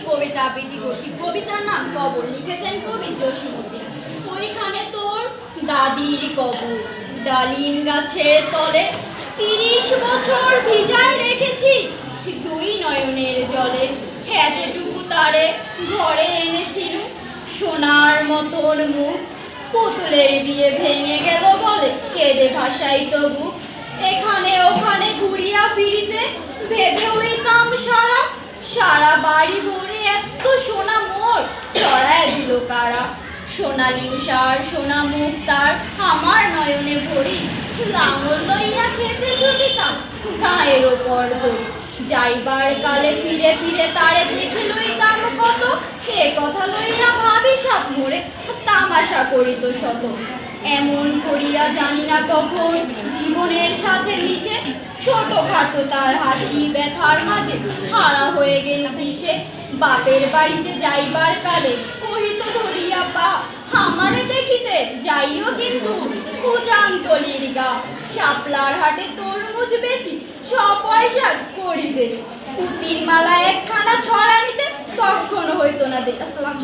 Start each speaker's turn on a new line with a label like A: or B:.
A: কবিতা আবৃত্তি করছি। কবিতার নাম কবর, লিখেছেন কবি জসীমউদ্দিন। ওইখানে তোর দাদির কবর, ডালিম গাছের তলে ৩০ বছর ভিজায় রেখেছি দুই নয়নের জলে। এতটুকু তারে ঘরে এনেছিল, সোনার মতন মুখ, পুতুলের বিয়ে ভেঙে গেল বলে কেঁদে ভাসাই তবু। এখানে ওখানে ঘুরিয়া ফিরিতে ভেবে হইতাম সারা সারা বাড়ি ভরে এত সোনা মোর চড়ায় দিল কারা। সোনালি উষার সোনা মুখ তার আমার নয়নে ভরি, লাঙল লইয়া খেতে চলিতাম গায়ের ওপর দড়ি। যাইবার কালে ফিরে ফিরে তারে দেখে লইতাম কত, সে কথা লইয়া ভাবি সাপ মোরে তামাশা করিত শত। এমন করিয়া জানি না কখন জীবনের সাথে মিশে ছোটখাটো তার হাসি ব্যথার মাঝে হারা হয়ে গেল দিশে। বাপের বাড়িতে যাইবার কালে কহিত ধরিয়া পা, আমারে দেখিতে যাইও কিন্তু উজান তলির গা। শাপলার হাটে তরমুজ বেচি ৬ পয়সার করি দে, পুতির মালা একখানা ছড়া নিতে কখনো হইতো না দে। আসসালাম।